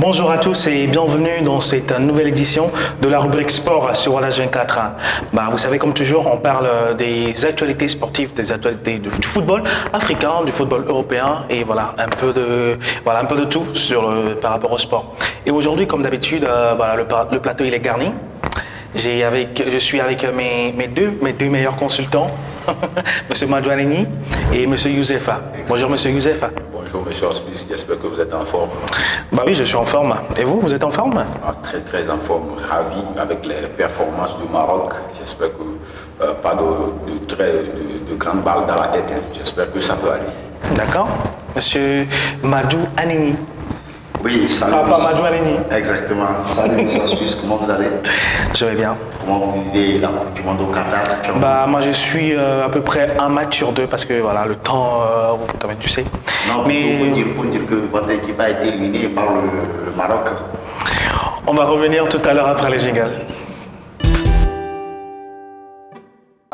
Bonjour à tous et bienvenue dans cette nouvelle édition de la rubrique sport sur Wallace 24. Vous savez, comme toujours, on parle des actualités sportives, des actualités du football africain, du football européen et voilà un peu de tout par rapport au sport. Et aujourd'hui, comme d'habitude, le plateau il est garni. Je suis avec mes deux meilleurs consultants, Monsieur Madouaneni et Monsieur Yousefa. Bonjour Monsieur Yousefa. Bonjour Monsieur Smith, j'espère que vous êtes en forme. Oui, je suis en forme. Et vous êtes en forme? Très très en forme, ravi avec les performances du Maroc. J'espère que pas de grandes balles dans la tête. J'espère que ça peut aller. D'accord. Monsieur Madouaneni. Oui, salut. Papa Madouaneni. Exactement. Salut Monsieur Smith, comment vous allez? Je vais bien. Comment vous vivez la Coupe du Monde au Qatar? Moi je suis à peu près un match sur deux parce que voilà, le temps, tu sais. Non, mais il faut dire que votre équipe a été éliminée par le Maroc. On va revenir tout à l'heure après les jingles.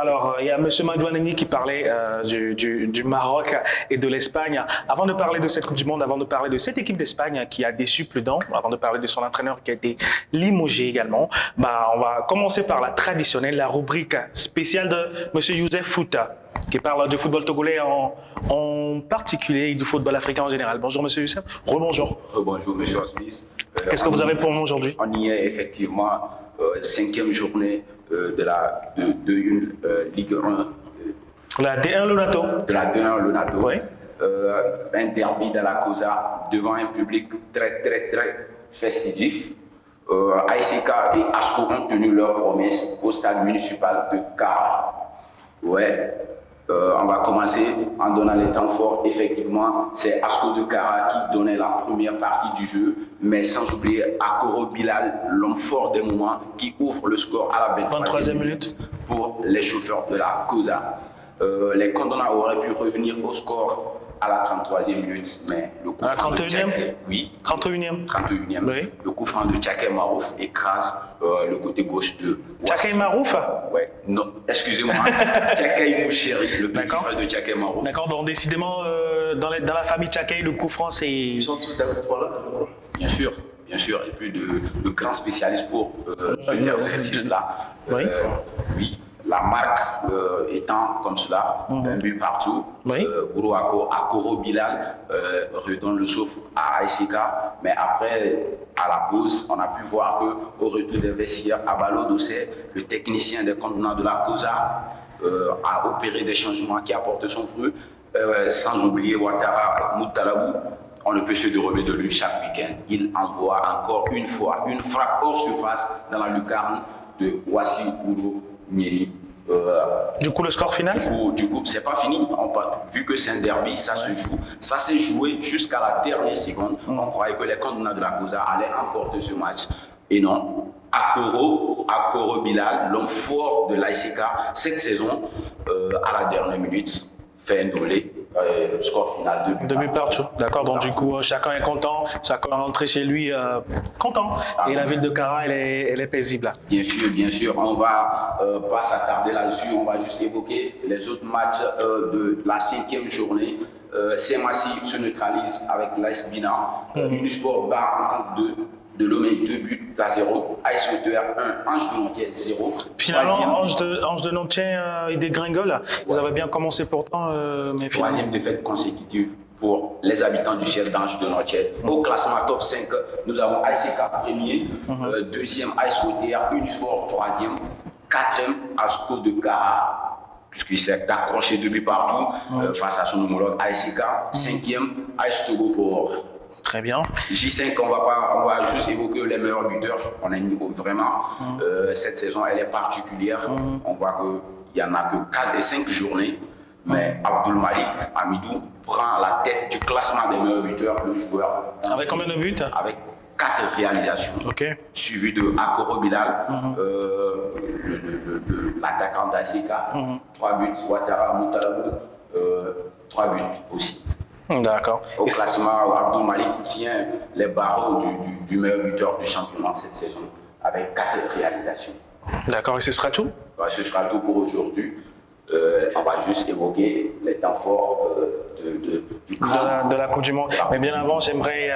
Alors, il y a M. Madouaneni qui parlait du Maroc et de l'Espagne. Avant de parler de cette Coupe du Monde, avant de parler de cette équipe d'Espagne qui a déçu plus d'un, avant de parler de son entraîneur qui a été limogé également, on va commencer par la traditionnelle, la rubrique spéciale de M. Youssef Fouta, qui parle du football togolais en particulier et du football africain en général. Bonjour M. Youssef. Rebonjour. Rebonjour M. Smith. Qu'est-ce que vous avez pour nous aujourd'hui? On y est effectivement, 5e journée de la Ligue 1. La D1 Lonato. De la D1 Lonato. Oui. Un derby dans la Cosa devant un public très très très festif. ASK et ASCO ont tenu leur promesse au stade municipal de Kara. On va commencer en donnant les temps forts. Effectivement, c'est ASCO de Kara qui donnait la première partie du jeu, mais sans oublier Akoro Bilal, l'homme fort des moments, qui ouvre le score à la 23e minute pour les chauffeurs de la Cosa. Les Condona auraient pu revenir au score à la 33e minute, mais le coup franc de Tchaké, 31e. Oui. Le coup franc de Tchaké Marouf écrase le côté gauche de Tchaké Marouf? Oui, non, excusez-moi, Tchaké Moucheri, le petit frère de Tchaké Marouf. D'accord, donc décidément, dans la famille Tchaké, le coup franc, c'est... Ils sont tous des footballeurs? Bien sûr, et puis de grands spécialistes pour ce exercice-là. Oui. La marque étant comme cela, un but partout. Gourouako Akoro Bilal redonne le souffle à ASK, mais après, à la pause, on a pu voir qu'au retour des vestiaires, Abalo Dossé, le technicien des contenants de la COSA, a opéré des changements qui apportent son fruit, sans oublier Ouattara Moutalabou. On ne peut se dérober de lui chaque week-end. Il envoie encore une fois une frappe hors surface dans la lucarne de Wassi Ouro Nieri. Du coup, le score final? Du coup, c'est pas fini. Vu que c'est un derby, ça se joue. Ça s'est joué jusqu'à la dernière seconde. On croyait que les candidats de la COSA allaient emporter ce match. Et non. Akoro Bilal, l'homme fort de l'ASK cette saison, à la dernière minute, fait un doublé. Score final 2 buts partout. D'accord, donc du coup, chacun est content, chacun est rentré chez lui content. Et la ville de Kara, elle est paisible. Bien sûr. On va pas s'attarder là-dessus, on va juste évoquer les autres matchs de la 5e journée. Semassi se neutralise avec l'AS Bina. Unisport bat en tant de Lomé 2 buts à 0. AS Auteur 1, Ange de Nantier 0. Finalement, Ange de Nantier et des Gringoles, ils avaient bien commencé pourtant. Mais troisième défaite consécutive pour les habitants du ciel d'Ange de Nantier. Au classement top 5, nous avons ASK premier, deuxième AS Auteur, Unisport troisième, quatrième ASCO de Kara, puisqu'il s'est accroché 2 buts partout face à son homologue ASK, cinquième AS Togo Port. Très bien. J5, on va juste évoquer les meilleurs buteurs. On a un niveau vraiment. Cette saison, elle est particulière. On voit qu'il n'y en a que 4 et 5 journées. Mais Abdul Malik Amidou prend la tête du classement des meilleurs buteurs, le joueur. Avec combien de buts? Avec 4 réalisations. Suivi de Akoro Bilal, l'attaquant d'ASK. 3 buts. Ouattara Moutalabou, 3 buts aussi. D'accord. Au classement, Abdul Malik tient les barreaux du meilleur buteur du championnat cette saison avec 4 réalisations. D'accord, et ce sera tout? Ce sera tout pour aujourd'hui. On va juste évoquer les temps forts de la Coupe du Monde. Mais bien avant, j'aimerais.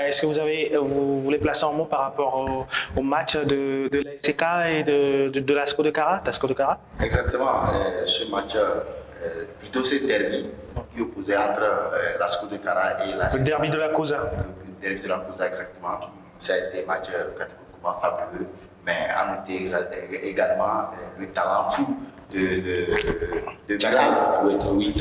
Est-ce que vous voulez placer un mot par rapport au match de l'ASK et de l'ASCO de Kara, Exactement. Ce match, plutôt c'est derby qui opposait entre l'ASCO de Kara et l'ASK. Le derby de la Couza. Le derby de la Couza, exactement. Ça a été un match catégoriquement fabuleux, mais à noter également le talent fou de Bilal. Oui,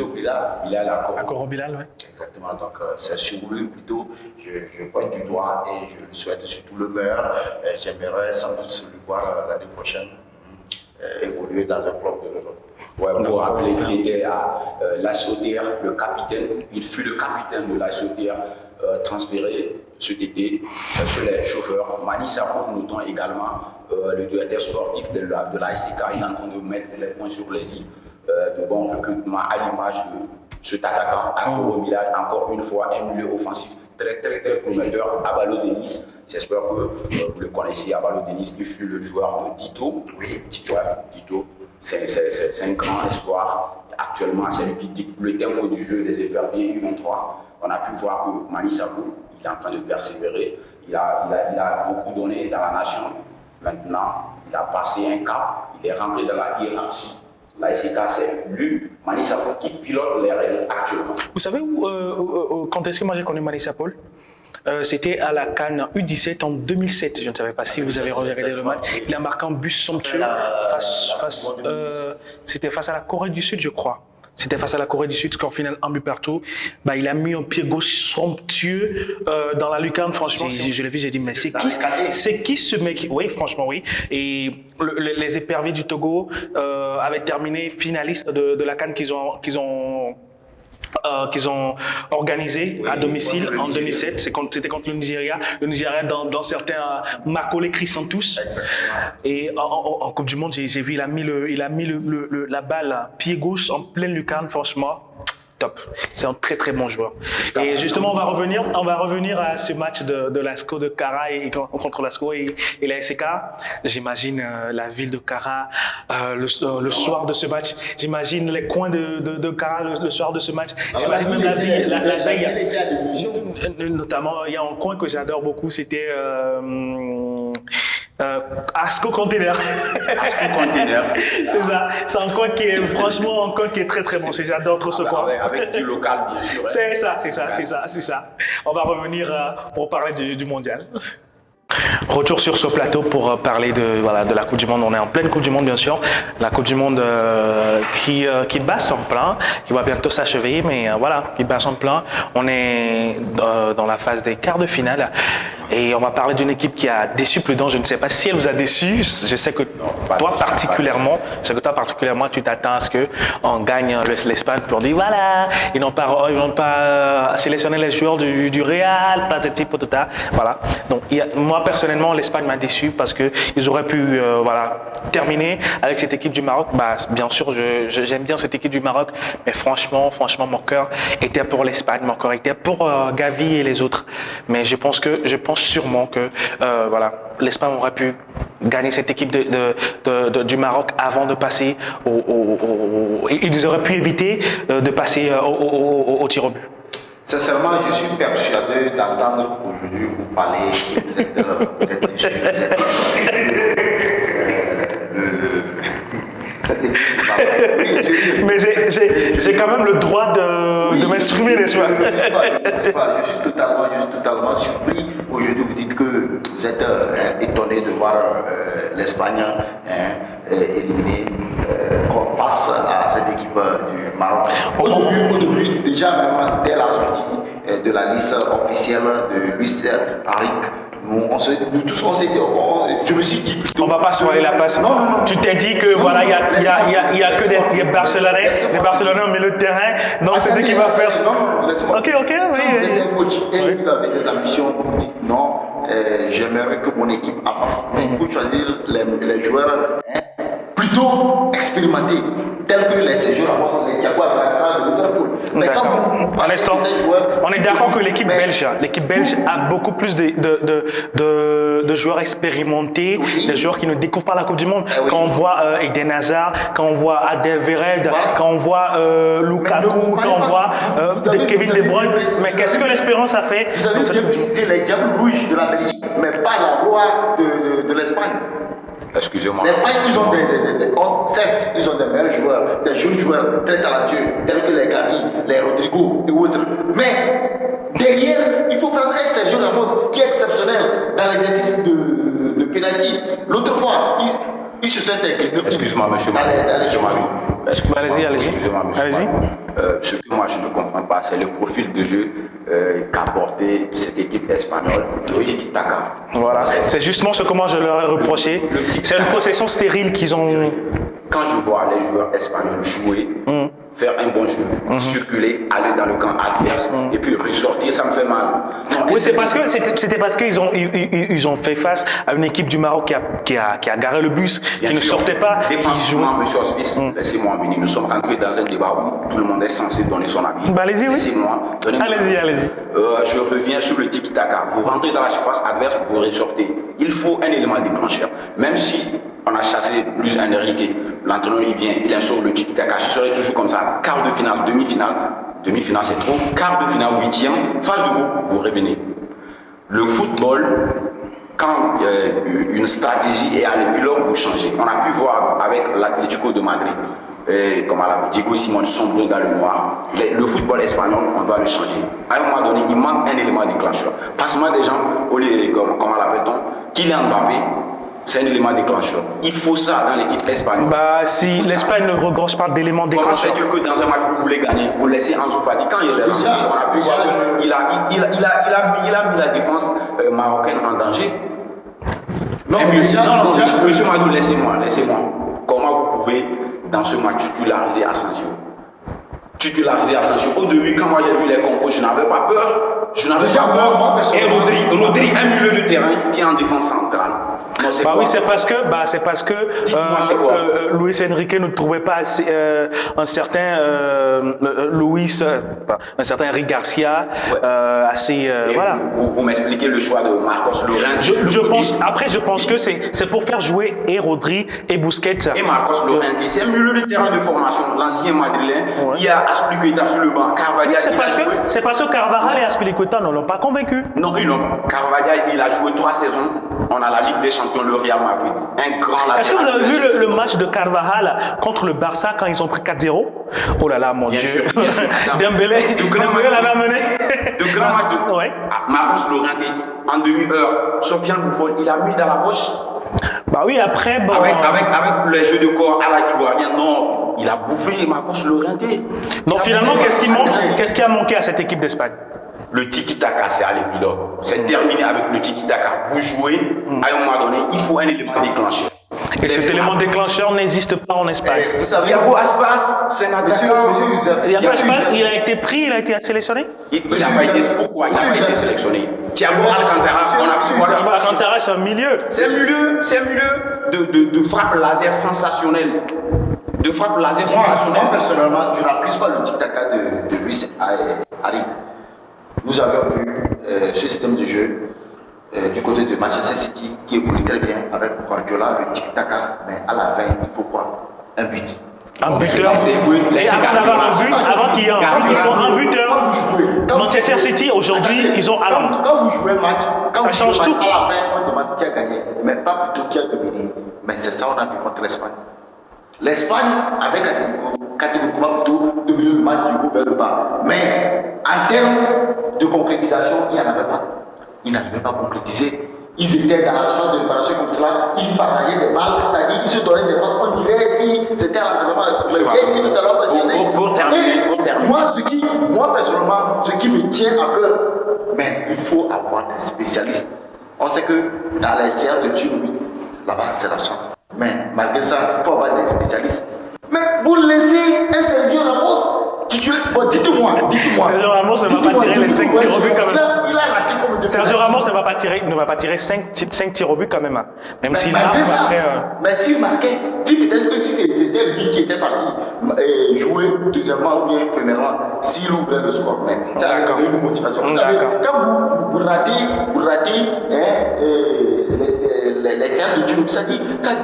Bilal Akoro Bilal, oui. Exactement, donc c'est sur lui plutôt, je pointe du doigt et je lui souhaite surtout le meilleur. J'aimerais sans doute le voir l'année prochaine évoluer dans un club de l'Europe. Ouais, pour rappeler qu'il était à l'ASOTR, le capitaine, il fut le capitaine de l'ASOTR transféré cet été sur les chauffeurs. Mani Sakho, notons également le directeur sportif de l'ASK, il est en train de mettre les points sur les i, de bon recrutement à l'image de cet attaquant, Akoro Bilal, encore une fois, un milieu offensif très prometteur, Abalo Denis. J'espère que vous le connaissez, Abalo Denis, il fut le joueur de Tito. Oui, Tito. C'est un grand espoir. Actuellement, c'est lui qui dicte le tempo du jeu des éperviers U23. On a pu voir que Mani Sakho, il est en train de persévérer. Il a beaucoup donné dans la nation. Maintenant, il a passé un cap. Il est rentré dans la hiérarchie. La SK, c'est lui, Mani Sakho, qui pilote les règles actuellement. Vous savez quand est-ce que moi j'ai connu Mani Sakho? C'était à la CAN U17 en 2007. Je ne savais pas si vous avez regardé le match. Il a marqué un but somptueux c'était face à la Corée du Sud, je crois. C'était face à la Corée du Sud, score final un but partout. Il a mis un pied gauche somptueux dans la lucarne. Franchement, je l'ai vu, j'ai dit, mais c'est qui ce mec? Oui, franchement, oui. Et les éperviers du Togo avaient terminé finalistes de la CAN qu'ils ont organisé à domicile en 2007. C'était contre le Nigeria. Le Nigeria, dans certains, Makole Chrysanthus. Et en Coupe du Monde, j'ai vu, il a mis la balle pied gauche en pleine lucarne, franchement. Top. C'est un très bon joueur. Et justement, on va revenir à ce match de l'ASCO de Kara contre l'ASCO et la SK. J'imagine la ville de Kara le soir de ce match. J'imagine les coins de Kara le soir de ce match. J'imagine même la veille. Notamment, il y a un coin que j'adore beaucoup, c'était Asco Container. C'est ça. C'est un coin qui est franchement très bon. J'adore trop ce coin. Avec du local, bien sûr. C'est ça. On va revenir pour parler du mondial. Retour sur ce plateau pour parler de la Coupe du Monde. On est en pleine Coupe du Monde, bien sûr. La Coupe du Monde qui bat son plein, qui va bientôt s'achever, mais qui bat son plein. On est dans la phase des quarts de finale. Et on va parler d'une équipe qui a déçu Prudent. Je ne sais pas si elle vous a déçu. Je sais que toi particulièrement, tu t'attends à ce qu'on gagne l'Espagne pour dire voilà, ils n'ont pas sélectionné les joueurs du Real, patati patata. Voilà. Donc moi personnellement, l'Espagne m'a déçu parce que ils auraient pu terminer avec cette équipe du Maroc. Bien sûr, j'aime bien cette équipe du Maroc, mais franchement, mon cœur était pour l'Espagne, mon cœur était pour Gavi et les autres. Mais je pense sûrement que l'Espagne aurait pu gagner cette équipe du Maroc avant de passer ils auraient pu éviter de passer au tir au but. Sincèrement, je suis persuadé d'entendre aujourd'hui vous parler que vous êtes déçu, Mais j'ai quand même le droit de m'exprimer, n'est-ce pas? Je suis totalement surpris. Aujourd'hui, vous dites que vous êtes étonné de voir l'Espagne éliminée face à cette équipe du Maroc. Au début, déjà même dès la sortie de la liste officielle de Luis Enrique, nous tous on s'est dit, je me suis dit. On va pas se voiler la face. Non. Tu t'es dit que il y a que des Barcelonais, au milieu de terrain, donc c'est eux qui va faire. Non, laisse-moi. Ok, oui. Vous êtes un coach et vous avez des ambitions, vous dites non, j'aimerais que mon équipe avance. Mais il faut choisir les joueurs plutôt expérimentés. expérimentés, tels que les séjours Ramos, les Thiago Alcantara de Liverpool. Mais quand vous passez ces joueurs, on est d'accord que l'équipe belge a beaucoup plus de joueurs expérimentés, des joueurs qui ne découvrent pas la Coupe du Monde. Quand on voit Eden Hazard, quand on voit Alderweireld, quand on voit Lukaku, quand on voit Kevin De Bruyne. Mais qu'est-ce que l'espérance a fait? Vous avez bien précisé les Diables Rouges de la Belgique, mais pas la loi de l'Espagne. Excusez-moi. L'Espagne, certes, ils ont des meilleurs joueurs, des jeunes joueurs très talentueux, tels que les Gavi, les Rodrigo et autres. Mais derrière, il faut prendre un Sergio Ramos qui est exceptionnel dans l'exercice de pénalty. L'autre fois, il se sont inclinés. Excuse-moi, monsieur. Allez-y. Excusez-moi, monsieur. Ce que moi je ne comprends pas, c'est le profil de jeu qu'a apporté cette équipe espagnole, le tiki-taka. Voilà, c'est justement ce que moi je leur ai reproché. C'est une possession stérile qu'ils ont. Quand je vois les joueurs espagnols jouer, faire un bon jeu, circuler, aller dans le camp adverse et puis ressortir, ça me fait mal. Non, oui, c'était parce qu'ils ont fait face à une équipe du Maroc qui a garé le bus, qui ne sortait pas. Défensivement, monsieur Hospice, laissez-moi venir. Nous sommes rentrés dans un débat où tout le monde est censé donner son avis. Bah, allez-y, oui. Laissez-moi. Allez-y. Je reviens sur le tiki-taka. Vous rentrez dans la surface adverse, vous ressortez. Il faut un élément déclencheur. Même si on a chassé Luis Enrique, l'entraîneur il vient, il instaure le tiki-taka. Je serai toujours comme ça. Quart de finale, demi-finale. Demi-finale c'est trop. Quart de finale, huitième, phase de groupe, vous revenez. Le football, quand une stratégie est à l'épilogue, vous changez. On a pu voir avec l'Atlético de Madrid, comme Diego Simon sombre dans le noir. Le football espagnol, on doit le changer. À un moment donné, il manque un élément déclencheur. Passement des gens, comment l'appelle-t-on, Kylian Mbappé, c'est un élément déclencheur. Il faut ça dans l'équipe espagnole. Bah, si l'Espagne ne regorge pas d'éléments déclencheurs. Comment fait-il que dans un match vous voulez gagner, vous laissez Ansu Fati quand il est rentré, on a pu voir qu'il a mis la défense marocaine en danger. Non, monsieur Madou, laissez-moi. Comment vous pouvez dans ce match titulariser Asensio? Au début, quand moi j'ai vu les compos, je n'avais pas peur. Et Rodri, un milieu de terrain qui est en défense centrale. Non, c'est parce que Luis Enrique ne trouvait pas assez, un certain Eric Garcia assez voilà. Vous m'expliquez le choix de Marcos Llorente. Je pense que c'est pour faire jouer et Rodri et Busquets. Et Marcos Llorente, c'est un milieu de terrain de formation, l'ancien madrilène. Ouais. Il y a Aspilicueta sur le banc. Carvajal. C'est parce que Carvajal et Aspilicueta ne l'ont pas convaincu. Non, Carvajal, il a joué 3 saisons. On a la Ligue des Champions, le Real Madrid. Un grand latéral. Est-ce que vous avez vu le match de Carvajal contre le Barça quand ils ont pris 4-0? Oh là là, mon Dieu. Bien sûr. Dembélé l'avait amené. De grands matchs. Ouais. Marcos Llorente, en demi-heure, Sofiane Buffon, il a mis dans la poche. Bah oui, après. Bon, avec les jeux de corps à la Ivoirienne, non, il a bouffé Marcos Llorente. Donc finalement, qu'est-ce qui manque? Qu'est-ce qui a manqué à cette équipe d'Espagne? Le tiki-taka, c'est à l'épilogue. C'est terminé avec le tiki-taka. Vous jouez, à un moment donné, il faut un élément déclencheur. Et cet élément déclencheur n'existe pas en Espagne. Vous savez, Yago Aspas, c'est un attaquant. Il a été pris, il a été sélectionné. Il n'a pas été. Pourquoi il n'a pas été sélectionné? Thiago Alcantara, on a pu voir. Alcantara, c'est un milieu. C'est un milieu de frappe laser sensationnelle. Moi, personnellement, je n'accuse pas le tic-tac de Luis Enrique. Nous avons vu ce système de jeu du côté de Manchester City qui évolue très bien avec Guardiola, le tic-tac, mais à la fin, il faut quoi? Un but. Un buteur, et avant qu'il y ait un but, il faut un buteur. Manchester City, aujourd'hui, ils ont Haaland. Quand vous jouez un match, ça change tout. À la fin, on demande qui a gagné, mais pas plutôt qui a dominé. Mais c'est ça qu'on a vu contre l'Espagne. L'Espagne avait catégoriquement plutôt devenu le match du groupe vers le bas. Mais en termes de concrétisation, il n'y en avait pas. Ils n'arrivaient pas à concrétiser. Ils étaient dans la surface de réparation comme cela, ils partageaient des balles, c'est-à-dire ils se donnaient des passes, on dirait si c'était l'entraînement. Pour terminer. Moi personnellement, ce qui me tient à cœur, mais il faut avoir des spécialistes. On sait que dans les séances de tir, là-bas c'est la chance. Mais malgré ça, il faut avoir des spécialistes. Mais vous laissez un Sergio Ramos titulaire. Bon, dites-moi. Sergio Ramos ne va pas tirer les 5 tirs au but quand même. Il a raté comme des Sergio Ramos ne va pas tirer 5 tirs au but quand même. Hein. Même s'il marque malgré ça, après. Mais s'il marquait, peut-être que si c'était lui qui était parti jouer deuxièmement ou bien premièrement, s'il ouvrait le score, mais ça a donné une motivation. Vous savez, quand vous ratez les séances de tir, ça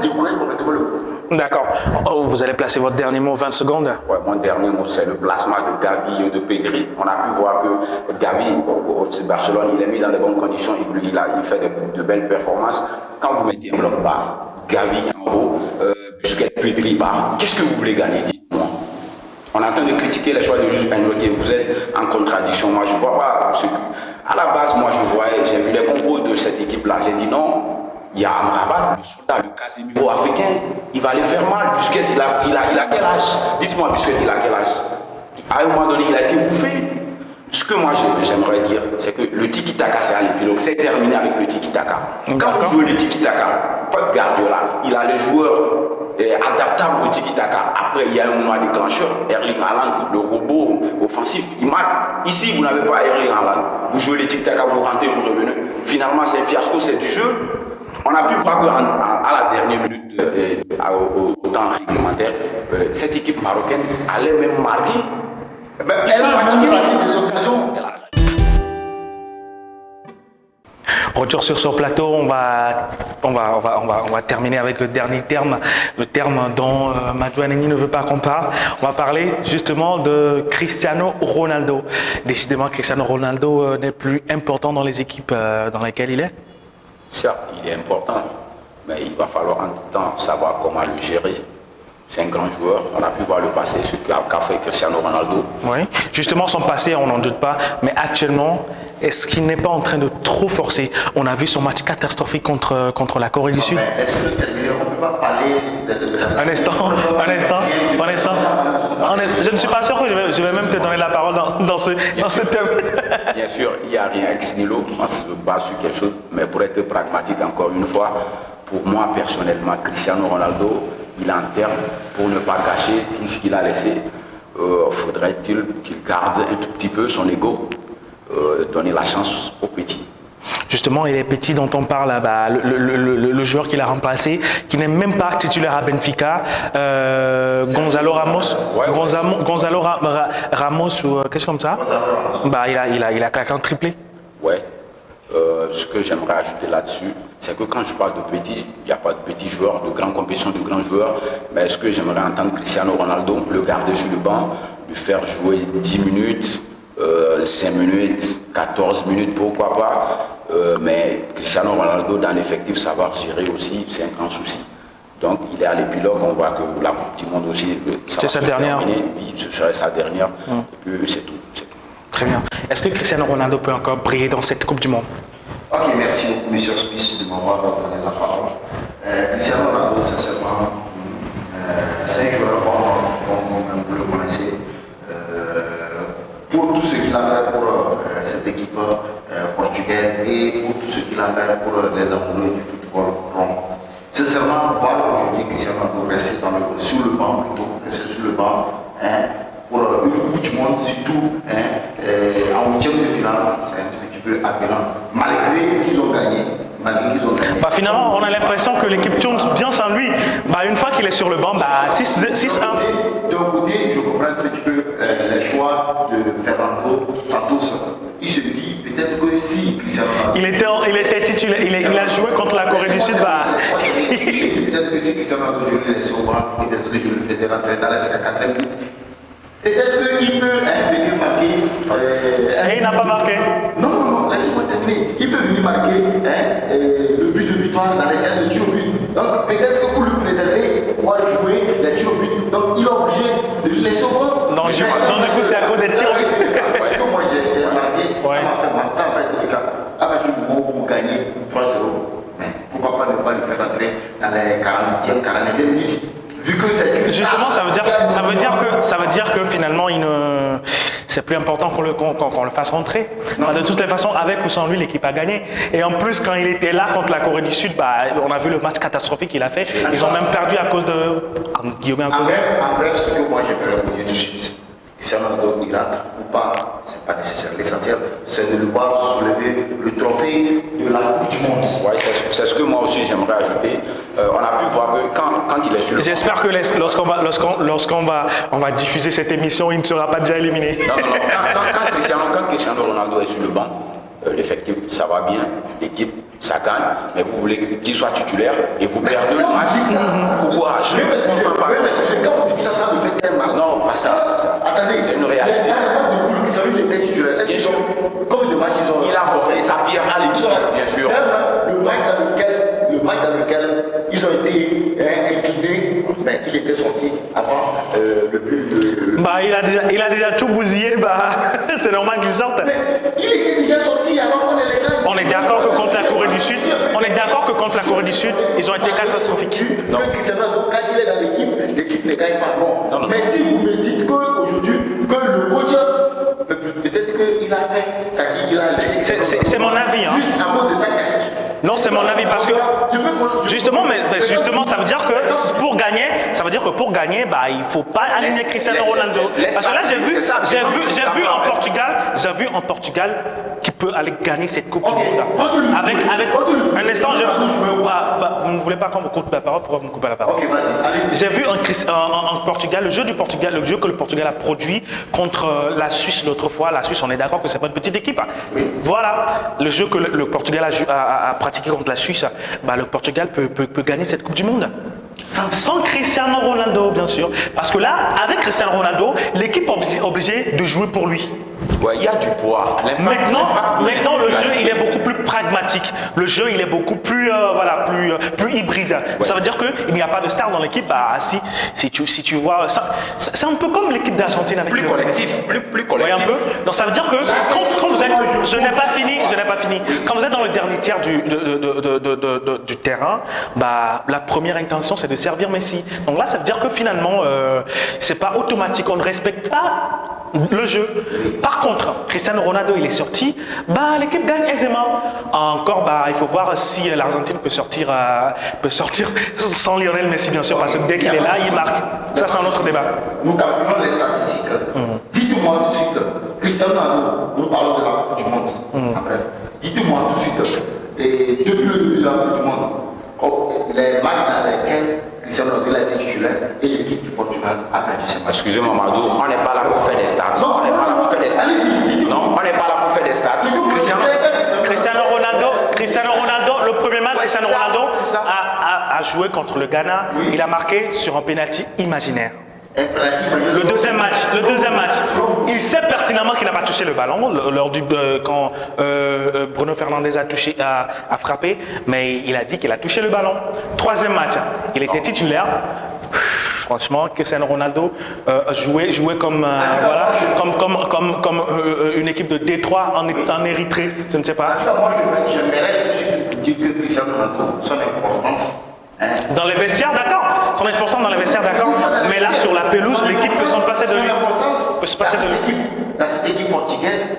décourage complètement le groupe. D'accord. Oh, vous allez placer votre dernier mot, 20 secondes. Ouais, mon dernier mot, c'est le placement de Gavi et de Pedri. On a pu voir que Gavi, au FC Barcelone, il est mis dans de bonnes conditions, il fait de belles performances. Quand vous mettez un bloc bas, Gavi en haut, Busquets, Pedri bas, qu'est-ce que vous voulez gagner? Dites-moi. On est en train de critiquer les choix de Luis Enrique. Vous êtes en contradiction. Moi, je ne vois pas ce que... À la base, moi, j'ai vu les compos de cette équipe-là. J'ai dit non. Il y a Amrabat, le soldat, le Casemiro africain, il va aller faire mal. Busquets, il a quel âge? Dites-moi, Busquets, il a quel âge? À un moment donné, il a été bouffé. Ce que moi j'aimerais dire, c'est que le tiki-taka, c'est à l'épilogue. C'est terminé avec le tiki-taka. Quand vous jouez le tiki-taka, pas de Guardiola, il a les joueurs adaptables au tiki-taka. Après, il y a un moment déclencheur, Erling Haaland, le robot offensif, il marque. Ici, vous n'avez pas Erling Haaland. Vous jouez le tiki-taka, vous rentrez, vous revenez. Finalement, c'est un fiasco, c'est du jeu. On a pu voir qu'à la dernière minute, au temps réglementaire, cette équipe marocaine allait même marquer. Elle a même raté des occasions. Retour sur ce plateau, on va terminer avec le dernier terme, le terme dont Madouaneni ne veut pas qu'on parle. On va parler justement de Cristiano Ronaldo. Décidément, Cristiano Ronaldo n'est plus important dans les équipes dans lesquelles il est. Certes, il est important, mais il va falloir en tout temps savoir comment le gérer. C'est un grand joueur, on a pu voir le passé, ce qu'a fait Cristiano Ronaldo. Oui, justement son passé, on n'en doute pas, mais actuellement, est-ce qu'il n'est pas en train de trop forcer? On a vu son match catastrophique contre la Corée du Sud. Est-ce que terminé, on ne peut pas parler de Un instant. Je ne suis pas sûr que je vais même te donner la parole dans ce thème. Bien sûr, il n'y a rien ex nihilo, on se base sur quelque chose, mais pour être pragmatique encore une fois, pour moi personnellement, Cristiano Ronaldo, il en terme pour ne pas gâcher tout ce qu'il a laissé. Faudrait-il qu'il garde un tout petit peu son ego, donner la chance aux petits. Justement, il est petit dont on parle, le joueur qu'il a remplacé, qui n'est même pas titulaire à Benfica, Gonzalo Ramos. Ouais, Gonzalo Ramos ou quelque chose comme ça. Il a claqué un triplé. Ouais. Ce que j'aimerais ajouter là-dessus, c'est que quand je parle de petits, il n'y a pas de petits joueurs, de grandes compétitions, de grands joueurs, mais ce que j'aimerais entendre Cristiano Ronaldo, le garder sur le banc, lui faire jouer 10 minutes, 5 minutes, 14 minutes, pourquoi pas, mais Cristiano Ronaldo dans l'effectif, savoir gérer aussi, c'est un grand souci. Donc il est à l'épilogue, on voit que la Coupe du Monde aussi, c'est sa dernière. Oui, ce serait sa dernière, et puis c'est tout. Très bien. Est-ce que Cristiano Ronaldo peut encore briller dans cette Coupe du Monde? Ok, merci beaucoup, M. Spice, de m'avoir donné la parole. Cristiano Ronaldo, sincèrement, c'est un joueur comme vous le connaissez. Pour tout ce qu'il a fait pour cette équipe portugaise et pour tout ce qu'il a fait pour les amoureux du football rond. Sincèrement, voir aujourd'hui Cristiano Ronaldo rester sur le banc, pour une Coupe du Monde, surtout en 8e de finale, c'est un petit peu aberrant. Malgré qu'ils ont gagné. Finalement, on a l'impression que l'équipe tourne bien sans lui. Une fois qu'il est sur le banc, 6-1. D'un côté, je comprends un petit peu les choix de Fernando Santos. Il se dit peut-être que si Cristiano Ronaldo. Il était titulaire, il a joué contre la Corée du Sud. Peut-être que si Cristiano Ronaldo, je le laissais au banc, peut-être que je le faisais rentrer dans la 4e minute. Peut-être qu'il peut venir marquer. Et il n'a pas marqué. Non, laissez-moi terminer. Il peut venir marquer le but de victoire dans les séances de tir au but. Donc peut-être que pour le préserver, pour pouvoir jouer les tirs au but, donc il est obligé de le laisser au banc. Donc du coup, c'est à cause des tirs au but. Parce que moi j'ai remarqué, ça m'a fait mal, ça n'a pas été le cas. À partir du moment où vous gagnez 3-0, mais pourquoi pas ne pas le faire rentrer dans les 48e, 49e minutes? Vu que c'est justement, ça veut dire que finalement, c'est plus important qu'on le fasse rentrer. De toutes les façons, avec ou sans lui, l'équipe a gagné. Et en plus, quand il était là contre la Corée du Sud, on a vu le match catastrophique qu'il a fait. Ils ont même perdu à cause de. En bref, ce que moi j'aimerais vous dire, Cristiano Ronaldo il rentre ou pas, c'est pas nécessaire. L'essentiel, c'est de le voir soulever le trophée de la Coupe du Monde. Ouais, c'est ce que moi aussi j'aimerais ajouter. On a pu voir que quand il est sur le banc. J'espère que lorsqu'on va diffuser cette émission, il ne sera pas déjà éliminé. Non. Quand Cristiano Ronaldo est sur le banc, l'effectif, ça va bien, l'équipe, ça gagne, mais vous voulez qu'il soit titulaire et vous perdez le match. Pourquoi? Quand vous dites ça, ça me fait très mal. Non, pas ça. Attendez, c'est une réalité. Il y a un de poule qui s'appelle les têtes titulaires. Bien sûr. Combien de matchs ils ont? Il a volé sa pierre à l'église, bien sûr. Le match dans lequel ils ont été inclinés, mais il était sorti avant le but. Bah, il a déjà tout bousillé, bah, c'est normal qu'il sorte. Mais il était déjà sorti avant qu'on ait les gars. On est d'accord que contre la Corée du Sud, ils ont été catastrophiques. Non. Quand il est dans l'équipe, l'équipe ne gagne pas. Non. Mais si vous me dites qu'aujourd'hui, que le coach, peut-être qu'il a fait, c'est-à-dire qu'il a laissé. C'est mon avis. Hein. Juste à cause de sa tactique. Non, c'est mon avis parce que justement, ça veut dire que pour gagner, bah, il faut pas aligner Cristiano Ronaldo. Parce que là, j'ai vu en Portugal qui peut aller gagner cette Coupe du Monde. Avec un instant, vous ne voulez pas qu'on me coupe la parole, pourquoi vous me coupez la parole? Ok, vas-y, allez-y. J'ai vu en Portugal, le jeu que le Portugal a produit contre la Suisse l'autre fois. La Suisse, on est d'accord que c'est pas une petite équipe. Hein. Oui. Voilà, le jeu que le Portugal a pratiqué contre la Suisse, bah, le Portugal peut gagner cette Coupe du Monde. Sans Cristiano Ronaldo, bien sûr. Parce que là, avec Cristiano Ronaldo, l'équipe est obligée de jouer pour lui. Ouais, il y a du poids. Maintenant, le jeu, il est beaucoup plus pragmatique. Le jeu, il est beaucoup plus, plus hybride. Ouais. Ça veut dire qu'il n'y a pas de star dans l'équipe. Bah, si tu vois, c'est un peu comme l'équipe d'Argentine avec plus collectif, plus collectif. Oui, un peu. Donc ça veut dire que quand vous êtes, je n'ai pas fini. Quand vous êtes dans le dernier tiers du terrain, bah, la première intention, c'est de servir Messi. Donc là, ça veut dire que finalement, c'est pas automatique. On ne respecte pas le jeu. Par contre, Cristiano Ronaldo, il est sorti, bah, l'équipe gagne aisément. Encore, bah, il faut voir si l'Argentine peut sortir sans Lionel Messi, bien sûr, parce que dès qu'il est là, il marque. Ça, c'est un autre débat. Nous calculons les statistiques. Dites-moi tout de suite, Cristiano Ronaldo, nous parlons de la Coupe du Monde. Après, dites-moi tout de suite, et depuis le début de la Coupe du Monde, les matchs dans lesquels Cristiano Ronaldo a été titulaire et l'équipe du Portugal a gagné ses matchs. Excusez-moi, Madou, on n'est pas là pour faire des stats. Non, on n'est pas là pour faire des stats. Non, on n'est pas là pour faire des stats. Cristiano Ronaldo, le premier match, Cristiano Ronaldo a joué contre le Ghana. Oui. Il a marqué sur un penalty imaginaire. Le deuxième match, il sait pertinemment qu'il n'a pas touché le ballon lors quand Bruno Fernandes a frappé, mais il a dit qu'il a touché le ballon. Troisième match, il était titulaire. Franchement, Cristiano Ronaldo jouait comme, comme une équipe de Détroit en Érythrée, je ne sais pas. Moi, j'aimerais tout de suite vous dire que Cristiano Ronaldo, son importance. Dans les vestiaires, d'accord. 100% dans les vestiaires, d'accord. Mais là, sur la pelouse, l'équipe peut s'en passer de lui. Peut se passer de lui. Dans cette équipe portugaise,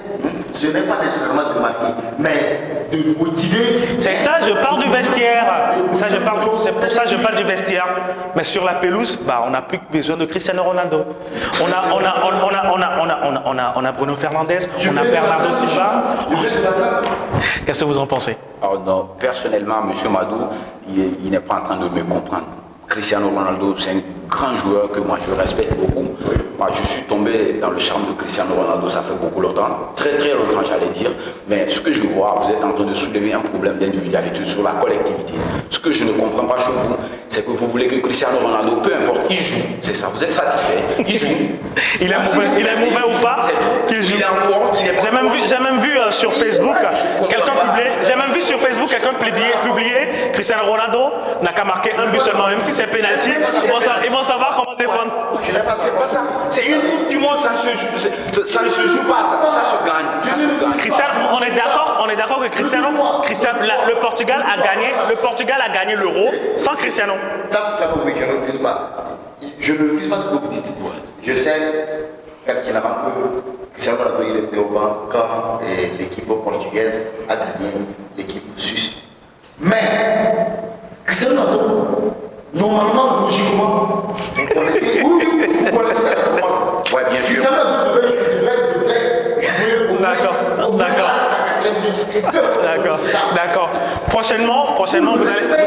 ce n'est pas nécessairement de marquer, mais de motiver. C'est ça, je parle du vestiaire. C'est pour ça que je parle du vestiaire. Mais sur la pelouse, bah, on n'a plus besoin de Cristiano Ronaldo. On a Bruno Fernandes, on a Bernardo Silva. Qu'est-ce que vous en pensez? Alors non, personnellement, M. Madou, il n'est pas en train de me comprendre. Cristiano Ronaldo, c'est un grand joueur que moi je respecte beaucoup. Moi, je suis tombé dans le charme de Cristiano Ronaldo, ça fait beaucoup longtemps, très longtemps j'allais dire. Mais ce que je vois, vous êtes en train de soulever un problème d'individualité sur la collectivité. Ce que je ne comprends pas chez vous, c'est que vous voulez que Cristiano Ronaldo, peu importe, il joue. C'est ça, vous êtes satisfait. Il joue. Il est mauvais ou pas qu'il joue. Il est en forme. J'ai même vu sur Facebook quelqu'un publier Cristiano Ronaldo n'a qu'à marquer un but seulement, même si c'est pénalty. Ils vont savoir comment défendre. C'est pas ça. C'est une Coupe du Monde, ça ne se joue pas, ça se gagne. Cristiano, on est d'accord que Cristiano, le Portugal a gagné l'Euro sans Cristiano. Ça, oui, je ne refuse pas. Je ne refuse pas ce que vous dites. Je sais pertinemment que Cristiano Ronaldo il était au banc quand l'équipe portugaise a gagné l'équipe suisse. Mais Cristiano Ronaldo, normalement, logiquement, vous connaissez, vous connaissez la réponse. Ouais, bien sûr. Cristiano Ronaldo D'accord. Prochainement, vous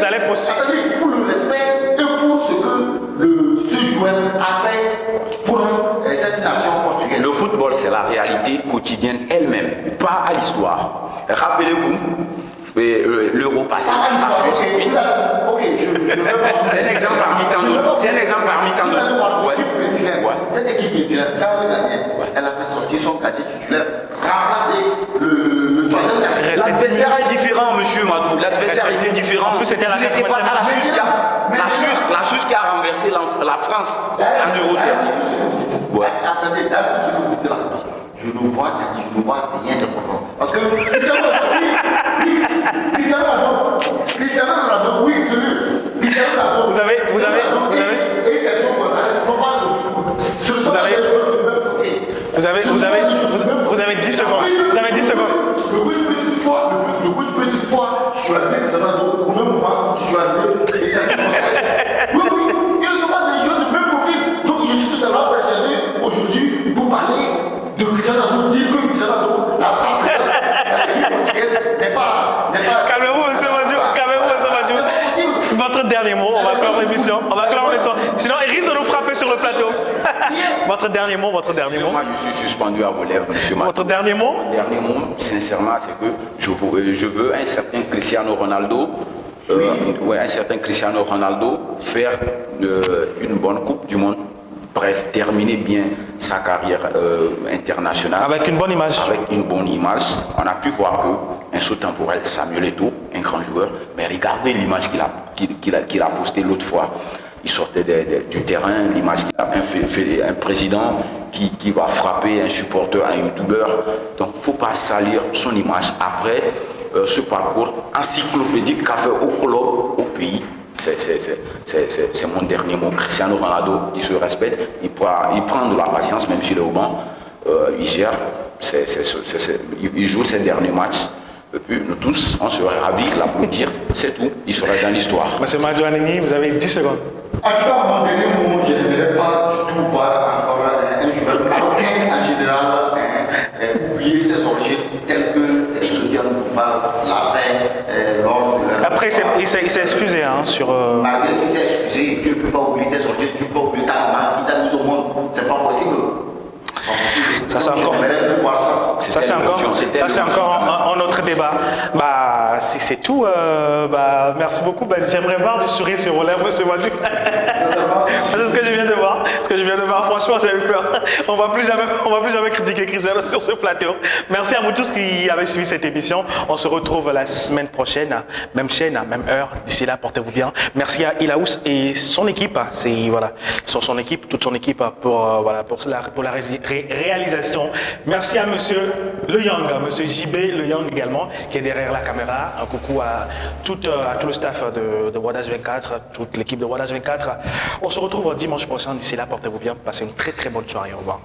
allez poster. Attendez, pour le respect et pour ce que ce joueur a fait pour cette nation portugaise. Le football, c'est la réalité quotidienne elle-même, pas à l'histoire. Rappelez-vous, l'euro passé. C'est un exemple parmi tant d'autres. Cette équipe brésilienne, quand elle a gagné, elle a fait sortir son cadet titulaire, remplacer le troisième gardien. L'adversaire est différent, monsieur Madou. L'adversaire était différent. C'était face à la Suisse qui a renversé la France en euro dernier. Attendez, dans tout ce que vous dites là, je ne vois rien d'important. Parce que Cristiano Ronaldo, oui, c'est lui. Cristiano Ronaldo. Vous avez. Et Sergio González, on parle de. Ce sont des joueurs de même profil. Vous avez 10 secondes. Vous avez 10 secondes. Le coup de petite foi choisir Cristiano Ronaldo, au même moment, choisir Sergio González. Oui, ils ne sont pas des joueurs de même profil. Donc je suis totalement persuadé, aujourd'hui, vous parlez de Cristiano Ronaldo, dire que Cristiano Ronaldo, sa présence dans l'équipe portugaise n'est pas. Calmez-vous, monsieur Madiou. Votre dernier mot, on va clore l'émission. Sinon, il risque de nous frapper sur le plateau. Votre dernier mot. Moi, je suis suspendu à vos lèvres, monsieur Madou. Votre dernier mot? Mon dernier mot, sincèrement, c'est que je veux un certain Cristiano Ronaldo. Un certain Cristiano Ronaldo faire une bonne Coupe du Monde. Bref, terminer bien sa carrière internationale. Avec une bonne image. On a pu voir qu'un saut temporel, Samuel Eto'o, un grand joueur, mais regardez l'image qu'il a postée l'autre fois. Il sortait du terrain, l'image qu'il a fait un président qui va frapper un supporter, un youtubeur. Donc il ne faut pas salir son image après ce parcours encyclopédique qu'a fait au club, au pays. C'est mon dernier mot. Cristiano Ronaldo, il se respecte, il prend de la patience, même s'il est au banc, il gère, il joue ses derniers matchs. Et puis nous tous, on serait ravis de l'applaudir, c'est tout, il serait dans l'histoire. Monsieur Madiou Aneni, vous avez 10 secondes. En tout cas, mon dernier mot, je n'aimerais pas du tout voir encore un joueur marocain en général oublier ses origines telles que Sofiane Boufal l'a fait lors de la... Après, il s'est excusé sur... Malgré qu'il s'est excusé, tu ne peux pas oublier tes origines, tu ne peux pas oublier ta maman qui t'a mis au monde. C'est pas possible. Ça c'est encore un autre débat. C'est tout. Merci beaucoup. J'aimerais voir du sourire sur vos lèvres, monsieur Madiou. C'est ce que je viens de voir. Franchement, j'ai eu peur. On va plus jamais critiquer Cristiano sur ce plateau. Merci à vous tous qui avez suivi cette émission. On se retrouve la semaine prochaine, même chaîne, même heure. D'ici là, portez-vous bien. Merci à Ilaous et son équipe. Toute son équipe pour la réalisation. Merci à monsieur Le Young, monsieur JB Le Young également, qui est derrière la caméra. Un coucou à tout le staff de Wadash 24, toute l'équipe de Wadash 24. On se retrouve dimanche prochain. D'ici là, portez-vous bien. Passez une très très bonne soirée. Au revoir.